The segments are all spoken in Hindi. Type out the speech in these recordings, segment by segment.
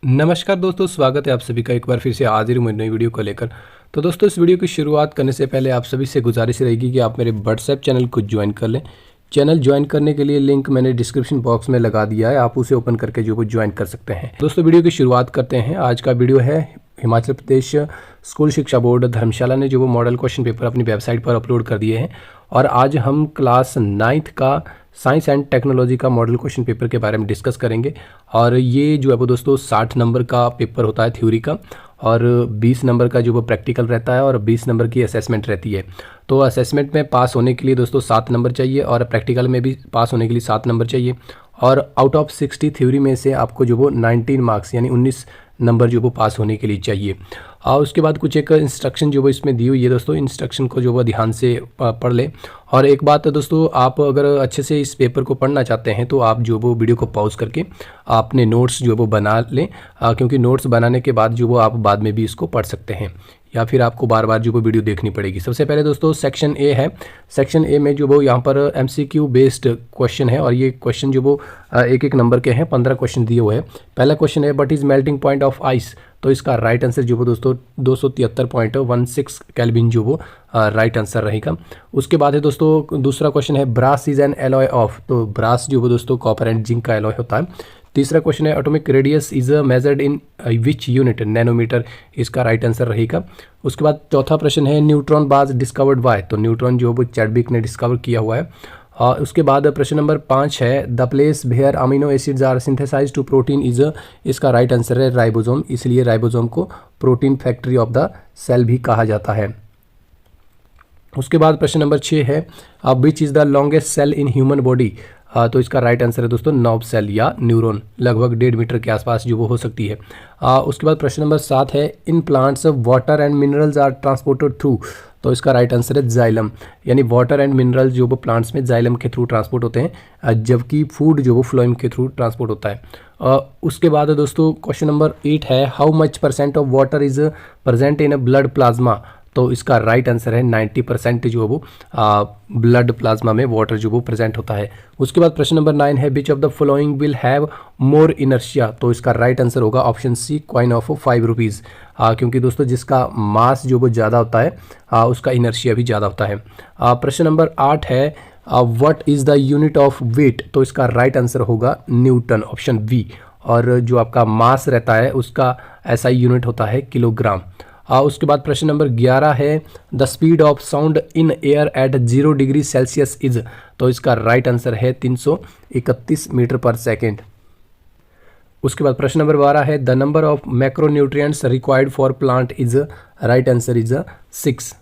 नमस्कार दोस्तों, स्वागत है आप सभी का एक बार फिर से हाजिर हूँ नई वीडियो को लेकर। तो दोस्तों, इस वीडियो की शुरुआत करने से पहले आप सभी से गुजारिश रहेगी कि आप मेरे व्हाट्सएप चैनल को ज्वाइन कर लें। चैनल ज्वाइन करने के लिए लिंक मैंने डिस्क्रिप्शन बॉक्स में लगा दिया है, आप उसे ओपन करके जो वो ज्वाइन कर सकते हैं। दोस्तों, वीडियो की शुरुआत करते हैं। आज का वीडियो है हिमाचल प्रदेश स्कूल शिक्षा बोर्ड धर्मशाला ने जो वो मॉडल क्वेश्चन पेपर अपनी वेबसाइट पर अपलोड कर दिए हैं और आज हम क्लास 9th का साइंस एंड टेक्नोलॉजी का मॉडल क्वेश्चन पेपर के बारे में डिस्कस करेंगे। और ये जो है वो दोस्तों 60 नंबर का पेपर होता है थ्योरी का और 20 नंबर का जो वो प्रैक्टिकल रहता है और 20 नंबर की असेसमेंट रहती है। तो असेसमेंट में पास होने के लिए दोस्तों 7 नंबर चाहिए और प्रैक्टिकल में भी पास होने के लिए 7 नंबर चाहिए। और आउट ऑफ 60 थ्योरी में से आपको जो वो 19 मार्क्स यानी 19 नंबर जो वो पास होने के लिए चाहिए। और उसके बाद कुछ एक इंस्ट्रक्शन जो वो इसमें दी हुई है दोस्तों, इंस्ट्रक्शन को जो वो ध्यान से पढ़ लें। और एक बात है दोस्तों, आप अगर अच्छे से इस पेपर को पढ़ना चाहते हैं तो आप जो वो वीडियो को पॉज करके अपने नोट्स जो वो बना लें, क्योंकि नोट्स बनाने के बाद जो वो आप बाद में भी इसको पढ़ सकते हैं या फिर आपको बार बार जो वो वीडियो देखनी पड़ेगी। सबसे पहले दोस्तों सेक्शन ए है। सेक्शन ए में जो वो यहाँ पर MCQ बेस्ड क्वेश्चन है और ये क्वेश्चन जो वो एक नंबर के हैं, 15 क्वेश्चन दिए हुए हैं। पहला क्वेश्चन है what is melting point of ice. तो इसका राइट आंसर जो वो दोस्तों 273.16 केल्विन जो वो राइट आंसर रहेगा। उसके बाद है दोस्तों दूसरा क्वेश्चन है brass is an alloy of. तो ब्रास जो वो दोस्तों कॉपर एंड जिंक का एलॉय होता है। तीसरा क्वेश्चन है atomic radius is measured in which unit, nanometre. इसका राइट आंसर रहेगा। उसके बाद चौथा प्रश्न है न्यूट्रॉन बाज डिस्कवर्ड बाय। तो न्यूट्रॉन जो वो चैडविक ने डिस्कवर किया हुआ है। और उसके बाद प्रश्न नंबर 5 है the place where amino acids are synthesised to protein is. इसका राइट आंसर है राइबोसोम, इसलिए राइबोसोम को protein factory of the cell भी कहा जाता है। उसके बाद प्रश्न नंबर 6 है which is the longest cell in human body. तो इसका राइट आंसर है दोस्तों नर्व सेल या न्यूरॉन, लगभग 1.5 मीटर के आसपास जो वो हो सकती है। उसके बाद प्रश्न नंबर 7 है in plants water and minerals are transported through. तो इसका राइट आंसर है जाइलम, यानी वाटर एंड मिनरल्स जो वो प्लांट्स में जाइलम के थ्रू ट्रांसपोर्ट होते हैं, जबकि फूड जो वो फ्लोएम के थ्रू ट्रांसपोर्ट होता है। उसके बाद दोस्तों क्वेश्चन नंबर 8 है how much % of water is present in blood plasma. तो इसका राइट आंसर है 90% जो वो ब्लड प्लाज्मा में वाटर जो वो प्रेजेंट होता है। उसके बाद प्रश्न नंबर 9 है which of the following will have more inertia. तो इसका राइट आंसर होगा option C coin of 5 rupees, क्योंकि दोस्तों जिसका मास जो वो ज़्यादा होता है उसका इनर्शिया भी ज़्यादा होता है। प्रश्न नंबर 8 है what is the unit of weight. तो इसका राइट आंसर होगा न्यूटन, ऑप्शन बी। और जो आपका मास रहता है उसका ऐसा यूनिट होता है किलोग्राम। उसके बाद प्रश्न नंबर 11 है the speed of sound in air at 0 degree Celsius is. तो इसका राइट आंसर है 331 मीटर पर सेकेंड। उसके बाद प्रश्न नंबर 12 है the number of macronutrients required for plant is. Right answer is 6।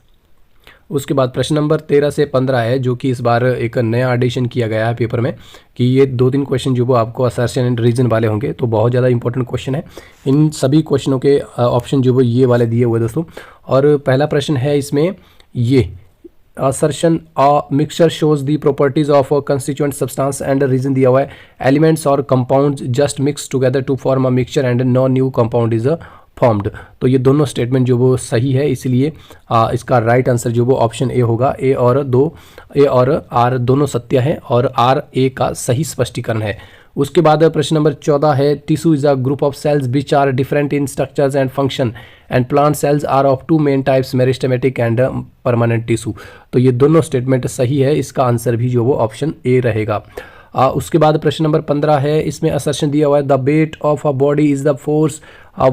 उसके बाद प्रश्न नंबर 13 से 15 है जो कि इस बार एक नया एडिशन किया गया है पेपर में कि ये 2-3 क्वेश्चन जो वो आपको असर्शन एंड रीजन वाले होंगे, तो बहुत ज़्यादा इंपॉर्टेंट क्वेश्चन है। इन सभी क्वेश्चनों के ऑप्शन जो वो ये वाले दिए हुए दोस्तों। और पहला प्रश्न है इसमें ये assertion mixture shows the properties of constituent substance and reason दिया हुआ है एलिमेंट्स और compounds just mix together to form a mixture and no new compound is formed. तो ये दोनों स्टेटमेंट जो वो सही है, इसलिए इसका राइट आंसर जो वो ऑप्शन ए होगा। ए और आर दोनों सत्य है और आर ए का सही स्पष्टीकरण है। उसके बाद प्रश्न नंबर 14 है tissue is a group of cells which are different in structures and function and plant cells are of 2 main types meristematic and permanent tissue. तो ये दोनों स्टेटमेंट सही है, इसका आंसर भी जो वो ऑप्शन ए रहेगा। उसके बाद प्रश्न नंबर 15 है इसमें असर्शन दिया हुआ है the weight of a body is the force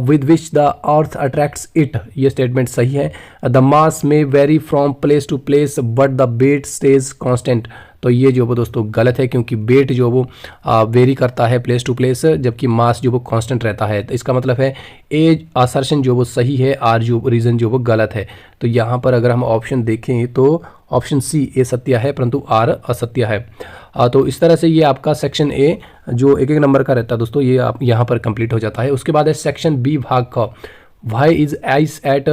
with which the earth attracts it. ये स्टेटमेंट सही है। The mass may vary from place to place but the weight stays constant. तो ये जो वो दोस्तों गलत है, क्योंकि वेट जो वो वेरी करता है प्लेस टू प्लेस, जबकि मास जो वो कांस्टेंट रहता है। तो इसका मतलब है ए असर्शन जो वो सही है, आर जो रीजन जो वो गलत है। तो यहाँ पर अगर हम ऑप्शन देखें तो ऑप्शन सी ए सत्य है परंतु आर असत्य है। तो इस तरह से ये आपका सेक्शन ए जो एक नंबर का रहता है दोस्तों, ये आप यहाँ पर कंप्लीट हो जाता है। उसके बाद है सेक्शन बी भाग का why is ice at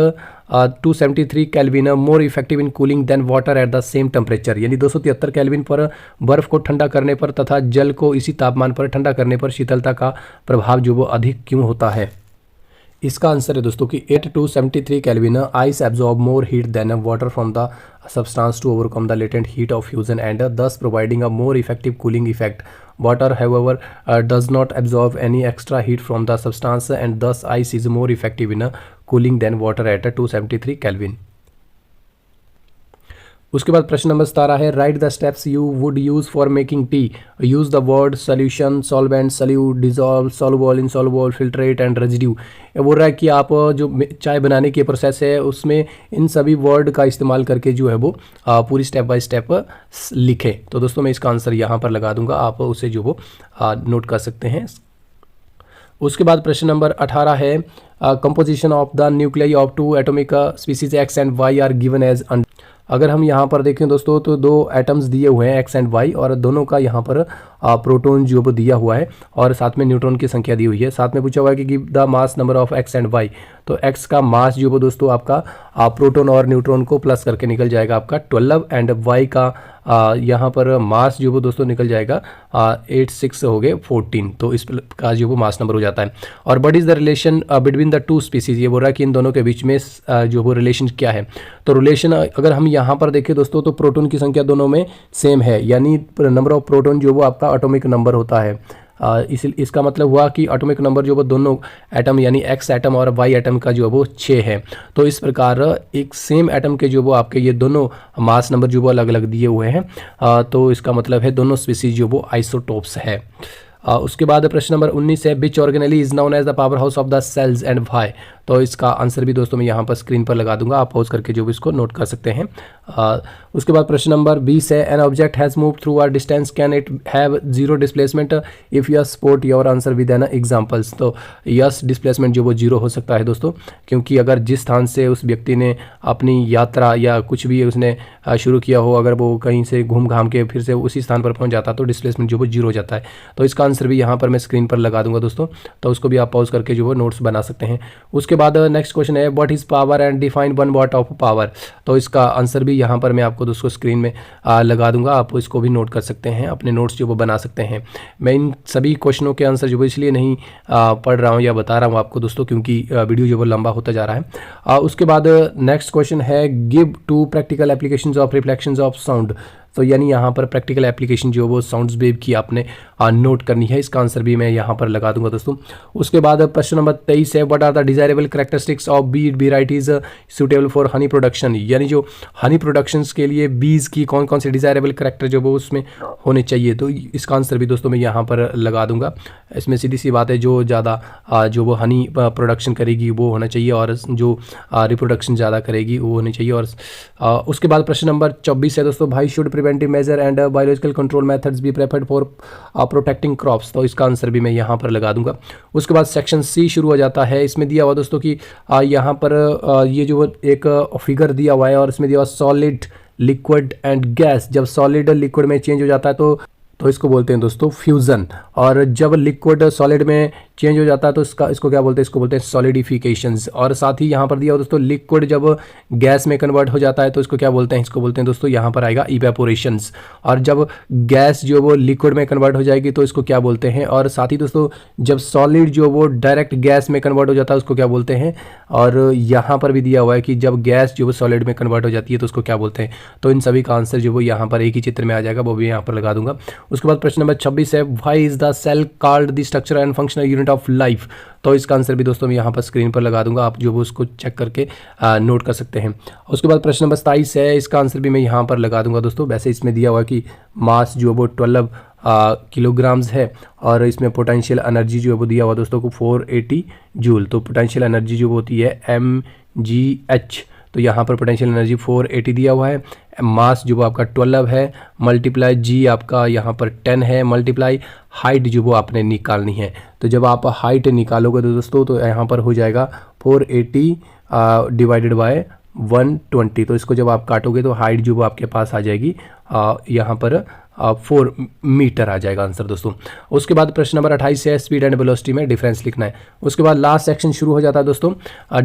273 kelvin more effective in cooling than water at the same temperature. यानी 273 केल्विन पर बर्फ को ठंडा करने पर तथा जल को इसी तापमान पर ठंडा करने पर शीतलता का प्रभाव जो वो अधिक क्यों होता है। इसका आंसर है दोस्तों कि 8 to 73 kelvin ice absorb more heat than water from the substance to overcome the latent heat of fusion and thus providing a more effective cooling effect water however does not absorb any extra heat from the substance and thus ice is more effective in cooling than water at 273 kelvin. उसके बाद प्रश्न नंबर 17 है write the steps you would use for making tea. Use the word solution, solvent, solute, dissolve, soluble, insoluble, filtrate and residue. ये बोल रहा है कि आप जो चाय बनाने की प्रोसेस है उसमें इन सभी वर्ड का इस्तेमाल करके जो है वो पूरी स्टेप बाय स्टेप लिखें। तो दोस्तों मैं इसका आंसर यहाँ पर लगा दूंगा, आप उसे जो वो नोट कर सकते हैं। उसके बाद प्रश्न नंबर 18 है composition of the nuclei of two atomic species X and Y are given as. अगर हम यहाँ पर देखें दोस्तों तो दो एटम्स दिए हुए हैं एक्स एंड वाई, और दोनों का यहाँ पर प्रोटॉन जो वो दिया हुआ है और साथ में न्यूट्रॉन की संख्या दी हुई है। साथ में पूछा हुआ है कि give the mass number of X and Y. तो एक्स का मास जो वो दोस्तों आपका प्रोटॉन और न्यूट्रॉन को प्लस करके निकल जाएगा आपका 12, एंड वाई का यहाँ पर मास जो वो दोस्तों निकल जाएगा 86 हो गए 14। तो इस का जो वो मास नंबर हो जाता है। और what is the relation between the two species, ये बोल रहा है कि इन दोनों के बीच में जो वो रिलेशन क्या है। तो रिलेशन अगर हम यहाँ पर देखें दोस्तों तो प्रोटॉन की संख्या दोनों में सेम है, यानी नंबर ऑफ प्रोटॉन जो वो आपका एटॉमिक नंबर होता है। इसका मतलब हुआ कि एटॉमिक नंबर जो वो दोनों एटम यानी एक्स एटम और वाई एटम का जो है वो 6 है। तो इस प्रकार एक सेम एटम के जो वो आपके ये दोनों मास नंबर जो वो अलग अलग दिए हुए हैं, तो इसका मतलब है दोनों स्पीसीज जो वो आइसोटोप्स है। उसके बाद प्रश्न नंबर 19 है which organelle is known as the powerhouse of the cells and Y. तो इसका आंसर भी दोस्तों मैं यहाँ पर स्क्रीन पर लगा दूंगा, आप पॉज करके जो भी इसको नोट कर सकते हैं। उसके बाद प्रश्न नंबर 20 है an object has move through a distance can it have zero displacement if you support your answer with an examples. तो यस डिस्प्लेसमेंट जो वो जीरो हो सकता है दोस्तों, क्योंकि अगर जिस स्थान से उस व्यक्ति ने अपनी यात्रा या कुछ भी उसने शुरू किया हो, अगर वो कहीं से घूम घाम के फिर से उसी स्थान पर पहुंच जाता तो डिस्प्लेसमेंट जो वो जीरो हो जाता है। तो इसका आंसर भी यहाँ पर मैं स्क्रीन पर लगा दूंगा दोस्तों, तो उसको भी आप पॉज करके जो वो नोट्स बना सकते हैं। उसके बाद नेक्स्ट क्वेश्चन है what is power and define 1 watt of power. तो इसका आंसर भी यहाँ पर मैं आपको दोस्तों स्क्रीन में लगा दूंगा, आप इसको भी नोट कर सकते हैं, अपने नोट्स जो वो बना सकते हैं। मैं इन सभी क्वेश्चनों के आंसर जो वो इसलिए नहीं पढ़ रहा हूँ या बता रहा हूँ आपको दोस्तों, क्योंकि वीडियो जो वो लंबा होता जा रहा है। उसके बाद नेक्स्ट क्वेश्चन है give 2 practical applications of reflections of sound. तो यानी यहाँ पर प्रैक्टिकल एप्लीकेशन जो वो साउंड्स वेव की आपने नोट करनी है, इसका आंसर भी मैं यहाँ पर लगा दूंगा दोस्तों। उसके बाद प्रश्न नंबर 23 है what are the desirable characteristics of bee varieties suitable for honey production. यानी जो हनी प्रोडक्शंस के लिए बीज की कौन कौन से डिजायरेबल कैरेक्टर जो वो उसमें होने चाहिए, तो इसका आंसर भी दोस्तों मैं यहाँ पर लगा दूंगा। इसमें सीधी सी बात है, जो ज़्यादा जो वो हनी प्रोडक्शन करेगी वो होना चाहिए, और जो रिप्रोडक्शन ज़्यादा करेगी वो होनी चाहिए। और उसके बाद प्रश्न नंबर 24 है दोस्तों भाई should preventive measure and biological control methods be preferred for protecting crops. तो इसका आंसर भी मैं यहाँ पर लगा दूंगा। उसके बाद सेक्शन सी शुरू हो जाता है। इसमें दिया हुआ दोस्तों कि यहाँ पर ये जो एक फिगर दिया हुआ है और इसमें दिया हुआ सॉलिड, लिक्विड एंड गैस। जब सॉलिड लिक्विड में चेंज हो जाता है तो इसको बोलते हैं दोस्तों फ्यूज़न, और जब लिक्विड सॉलिड में चेंज हो जाता है तो इसको क्या बोलते हैं, इसको बोलते हैं सॉलिडिफिकेशंस। और साथ ही यहाँ पर दिया हो दोस्तों लिक्विड जब गैस में कन्वर्ट हो जाता है तो इसको क्या बोलते हैं, इसको बोलते हैं दोस्तों यहाँ पर आएगा इवेपोरेशंस। और जब गैस जो वो लिक्विड में कन्वर्ट हो जाएगी तो इसको क्या बोलते हैं। और साथ ही दोस्तों जब सॉलिड जो वो डायरेक्ट गैस में कन्वर्ट हो जाता है उसको क्या बोलते हैं। और यहाँ पर भी दिया हुआ है कि जब गैस जो वो सॉलिड में कन्वर्ट हो जाती है तो उसको क्या बोलते हैं। तो इन सभी का आंसर जो वो यहाँ पर एक ही चित्र में आ जाएगा, वो भी यहाँ पर लगा दूंगा। उसके बाद प्रश्न नंबर 26 है why is the cell called the structure and functional unit of life. तो इसका आंसर भी दोस्तों मैं यहाँ पर स्क्रीन पर लगा दूंगा, आप जो वो उसको चेक करके नोट कर सकते हैं। उसके बाद प्रश्न नंबर 27 है, इसका आंसर भी मैं यहाँ पर लगा दूंगा दोस्तों। वैसे इसमें दिया हुआ कि मास जो वो 12 किलोग्राम्स है, और इसमें पोटेंशियल एनर्जी जो है वो दिया हुआ दोस्तों को 480 जूल। तो पोटेंशियल एनर्जी जो होती है mgh, तो यहाँ पर पोटेंशियल एनर्जी 480 दिया हुआ है। मास जो वो आपका 12 है, मल्टीप्लाई जी आपका यहाँ पर 10 है, मल्टीप्लाई हाइट जो वो आपने निकालनी है। तो जब आप हाइट निकालोगे तो दोस्तों तो यहाँ पर हो जाएगा 480 डिवाइडेड बाय 120। तो इसको जब आप काटोगे तो हाइट जो वो आपके पास आ जाएगी यहाँ पर 4 मीटर आ जाएगा आंसर दोस्तों। उसके बाद प्रश्न नंबर 28 है स्पीड एंड वेलोसिटी में डिफरेंस लिखना है। उसके बाद लास्ट सेक्शन शुरू हो जाता है दोस्तों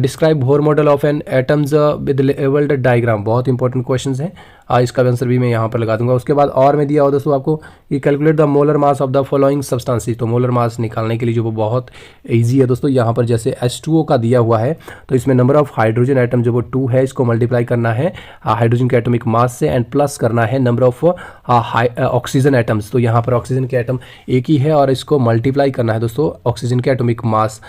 describe Bohr model of an atoms with labelled diagram. बहुत इंपॉर्टेंट क्वेश्चंस हैं, इसका आंसर भी मैं यहाँ पर लगा दूंगा। उसके बाद और में दिया हो दोस्तों आपको कि calculate the molar mass of the following substances. तो मोलर मास निकालने के लिए जो वो बहुत ईजी है दोस्तों। यहाँ पर जैसे H2O का दिया हुआ है तो इसमें नंबर ऑफ हाइड्रोजन आइटम जो वो 2 है, इसको मल्टीप्लाई करना है हाइड्रोजन के एटॉमिक मास से एंड प्लस करना है नंबर ऑफ ऑक्सीजन आइटम्स। तो यहाँ पर ऑक्सीजन के आइटम एक ही है और इसको मल्टीप्लाई करना है दोस्तों ऑक्सीजन के एटॉमिक मास।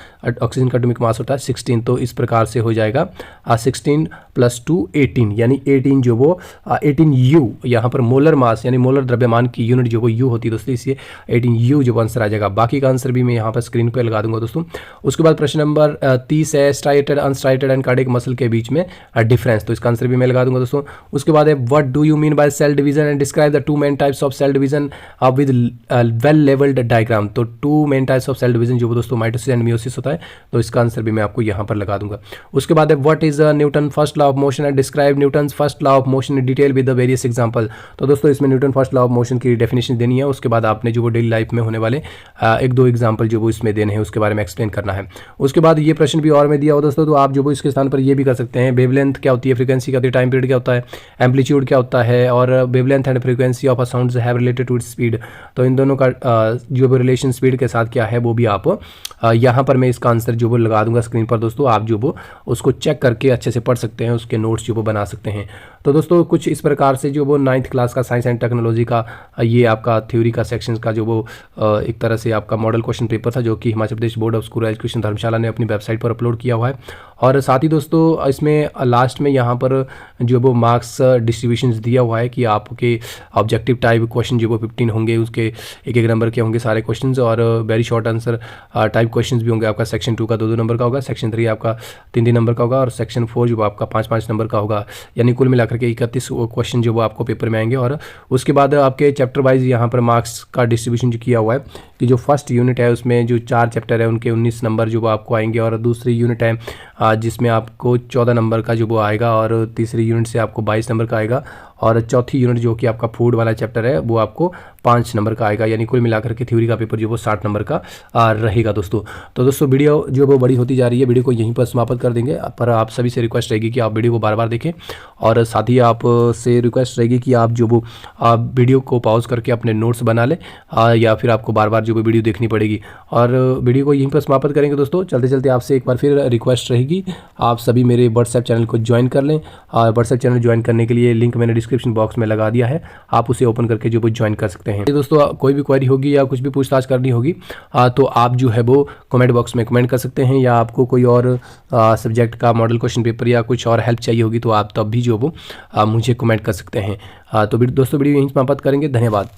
ऑक्सीजन का एटॉमिक मास होता है 16, तो इस प्रकार से हो जाएगा 16 + 2 18, यानी 18 जो वो 18 U। यहाँ पर मोलर मास यानी मोलर द्रव्यमान की यूनिट जो वो U होती है दोस्तों, इसलिए 18 U जो आंसर आ जाएगा। बाकी का आंसर भी मैं यहाँ पर स्क्रीन पे लगा दूंगा दोस्तों। उसके बाद प्रश्न नंबर 30 है striated unstriated and cardiac muscle के बीच में डिफरेंस। तो इसका आंसर भी मैं लगा दूंगा दोस्तों। उसके बाद है what do you mean by cell division and describe the 2 main types of cell division with well labelled diagram. तो 2 main types of cell division जो दोस्तों माइटोसिस एंड मियोसिस होता है, तो इसका आंसर भी मैं आपको यहाँ पर लगा दूंगा। उसके बाद है what is Newton first law of motion and describe Newton first law of motion in detail with the various example. तो दोस्तों इसमें Newton first law of motion की डेफिनेशन देनी है। उसके बाद आपने जो वो डेली लाइफ में होने वाले 1-2 एग्जाम्पल जो वो इसमें देने हैं उसके बारे में एक्सप्लेन करना है। उसके बाद ये प्रश्न भी और में दिया हो दोस्तों, तो आप जो वो इसके स्थान पर ये भी कर सकते हैं। वेवलेंथ क्या होती है, फ्रीक्वेंसी क्या होती है, टाइम पीरियड क्या होता है, एम्पलीट्यूड क्या होता है, और wavelength and frequency of a sound have related to its speed. तो इन दोनों का जो वो रिलेशन स्पीड के साथ क्या है वो भी आप यहाँ पर मैं इसका आंसर जो वो लगा दूंगा स्क्रीन पर दोस्तों। आप जो वो उसको चेक करके अच्छे से पढ़ सकते हैं, उसके नोट्स जो वो बना सकते हैं। तो दोस्तों कुछ इस प्रकार से जो वो 9th क्लास का साइंस एंड टेक्नोलॉजी का ये आपका थ्योरी का सेक्शन का जो वो एक तरह से आपका मॉडल क्वेश्चन पेपर था, जो कि Himachal Pradesh board of school education धर्मशाला ने अपनी वेबसाइट पर अपलोड किया हुआ है। और साथ ही दोस्तों इसमें लास्ट में यहाँ पर जो वो मार्क्स डिस्ट्रीब्यूशन दिया हुआ है कि आपके ऑब्जेक्टिव टाइप क्वेश्चन जो वो 15 होंगे, उसके 1-1 नंबर के होंगे सारे क्वेश्चंस, और very short answer type questions भी होंगे। आपका सेक्शन 2 का 2-2 नंबर का होगा, सेक्शन 3 आपका 3-3 नंबर का होगा, और सेक्शन 4 जो आपका 5-5 नंबर का होगा। यानी कुल मिलाकर के 31 क्वेश्चन जो वो आपको पेपर में आएंगे। और उसके बाद आपके चैप्टर वाइज यहाँ पर मार्क्स का डिस्ट्रीब्यूशन जो किया हुआ है कि जो फर्स्ट यूनिट है उसमें जो 4 चैप्टर है उनके 19 नंबर जो वो आपको आएंगे, और दूसरी यूनिट है जिसमें आपको 14 नंबर का जो वो आएगा, और तीसरी यूनिट से आपको 22 नंबर का आएगा, और चौथी यूनिट जो कि आपका फूड वाला चैप्टर है वो आपको 5 नंबर का आएगा। यानी कुल मिलाकर के थ्योरी का पेपर जो वो 60 नंबर का रहेगा दोस्तों। तो दोस्तों वीडियो जो वो बड़ी होती जा रही है, वीडियो को यहीं पर समाप्त कर देंगे, पर आप सभी से रिक्वेस्ट रहेगी कि आप वीडियो को बार बार देखें, और साथ ही आप से रिक्वेस्ट रहेगी कि आप जो वो वीडियो को पॉज करके अपने नोट्स बना लें, या फिर आपको बार बार जो वो वीडियो देखनी पड़ेगी। और वीडियो को यहीं पर समाप्त करेंगे दोस्तों। चलते चलते आपसे एक बार फिर रिक्वेस्ट रहेगी, आप सभी मेरे व्हाट्सएप चैनल को ज्वाइन कर लें। व्हाट्सएप चैनल ज्वाइन करने के लिए लिंक मैंने डिस्क्रिप्शन बॉक्स में लगा दिया है, आप उसे ओपन करके जो वो ज्वाइन कर सकते हैं। दोस्तों कोई भी क्वेरी होगी या कुछ भी पूछताछ करनी होगी तो आप जो है वो कमेंट बॉक्स में कमेंट कर सकते हैं, या आपको कोई और सब्जेक्ट का मॉडल क्वेश्चन पेपर या कुछ और हेल्प चाहिए होगी तो आप तब भी जो वो मुझे कमेंट कर सकते हैं। तो दोस्तों वीडियो यहीं समाप्त करेंगे। धन्यवाद।